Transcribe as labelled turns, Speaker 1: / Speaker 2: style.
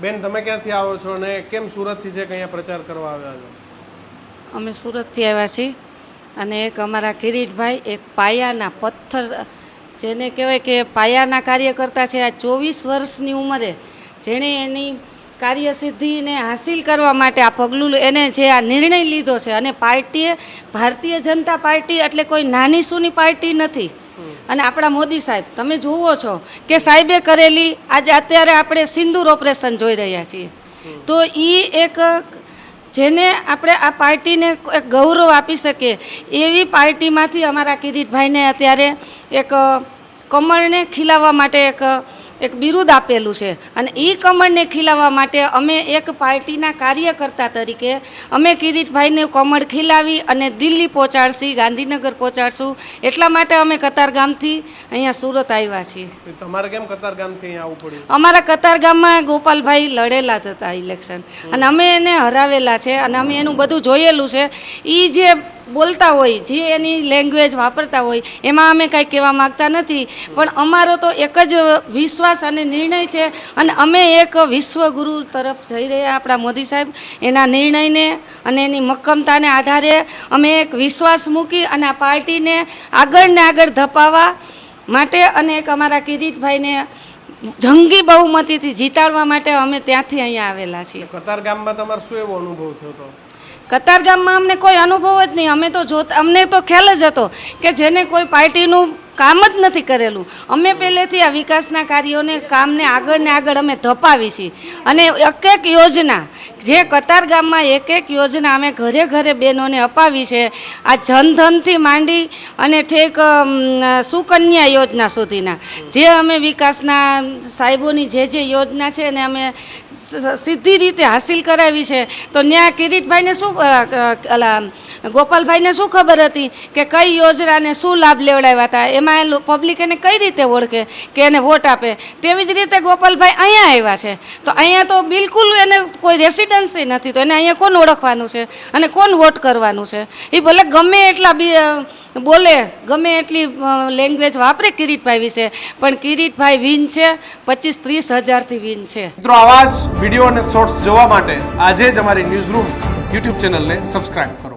Speaker 1: બેન તમે ક્યાંથી આવો છો અને કેમ સુરતથી છે કે અહીંયા પ્રચાર કરવા આવ્યા છો?
Speaker 2: અમે સુરતથી આવ્યા છીએ અને એક અમારા કિરીટભાઈ એક પાયાના પથ્થર જેને કહેવાય કે પાયાના કાર્યકર્તા છે. આ 24 વર્ષની ઉંમરે જેણે એની કાર્યસિદ્ધિને હાસિલ કરવા માટે આ પગલું એને જે આ નિર્ણય લીધો છે અને પાર્ટીએ ભારતીય જનતા પાર્ટી એટલે કોઈ નાની સૂની પાર્ટી નથી. અને આપણા મોદી સાહેબ તમે જુઓ છો કે સાહેબે કરેલી આજે અત્યારે આપણે સિંદૂર ઓપરેશન જોઈ રહ્યા છીએ, તો એ એક જેને આપણે આ પાર્ટીને એક ગૌરવ આપી શકીએ એવી પાર્ટીમાંથી અમારા કિરીટભાઈને અત્યારે એક કમળને ખીલાવવા માટે એક બિરુદ આપેલું છે. અને એ કમળને ખીલાવવા માટે અમે એક પાર્ટીના કાર્યકર્તા તરીકે અમે કિરીટભાઈને કમળ ખીલાવી અને દિલ્હી પહોંચાડશી, ગાંધીનગર પહોંચાડશું. એટલા માટે અમે કતારગામથી અહીંયા સુરત આવ્યા છીએ.
Speaker 1: તમારે કેમ કતારગામથી અહીંયા આવવું પડ્યું?
Speaker 2: અમારા કતારગામમાં ગોપાલભાઈ લડેલા હતા ઇલેક્શન અને અમે એને હરાવેલા છે અને અમે એનું બધું જોયેલું છે. એ જે બોલતા હોય, જે એની લેંગ્વેજ વાપરતા હોય એમાં અમે કાંઈ કહેવા માગતા નથી, પણ અમારો તો એક જ વિશ્વાસ અને નિર્ણય છે અને અમે એક વિશ્વગુરુ તરફ જઈ રહ્યા. આપણા મોદી સાહેબ એના નિર્ણયને અને એની મક્કમતાને આધારે અમે એક વિશ્વાસ મૂકી અને આ પાર્ટીને આગળ ને આગળ ધપાવવા માટે અને એક અમારા કિરીટભાઈને જંગી બહુમતીથી જીતાડવા માટે અમે ત્યાંથી અહીંયા આવેલા છીએ.
Speaker 1: કતારગામમાં તમારો શું એવો અનુભવ થયો હતો?
Speaker 2: કતારગામમાં અમને કોઈ અનુભવ જ નહીં. અમે તો અમને તો ખ્યાલ જ હતો કે જેને કોઈ પાર્ટીનું કામ જ નથી કરેલું. અમે પહેલેથી આ વિકાસના કાર્યોને કામને આગળ અમે ધપાવી છીએ અને એક યોજના જે કતારગામમાં એક યોજના અમે ઘરે ઘરે બહેનોને અપાવી છે. આ જનધનથી માંડી અને ઠેક સુકન્યા યોજના સુધીના જે અમે વિકાસના સાહેબોની જે યોજના છે એને અમે સીધી રીતે હાસિલ કરાવી છે. તો ત્યાં કિરીટભાઈને શું ગોપાલભાઈને શું ખબર હતી કે કઈ યોજનાને શું લાભ લેવડાવ્યા હતા, એમાં પબ્લિક એને કઈ રીતે ઓળખે કે એને વોટ આપે. તેવી જ રીતે ગોપાલભાઈ અહીંયા આવ્યા છે તો અહીંયા તો બિલકુલ એને કોઈ રેસિડન્સી નથી, તો એને અહીંયા કોણ ઓળખવાનું છે અને કોણ વોટ કરવાનું છે? એ ભલે ગમે એટલા બોલે, ગમે એટલી લેંગ્વેજ વાપરે કિરીટભાઈ વિશે, પણ કિરીટભાઈ વિન છે, 25-30 હજારથી વિન છે.
Speaker 1: મિત્રો આવા જ વિડીયો અને શોર્ટ્સ જોવા માટે આજે જ અમારી ન્યૂઝ રૂમ યુટ્યુબ ચેનલને સબસ્ક્રાઇબ કરો.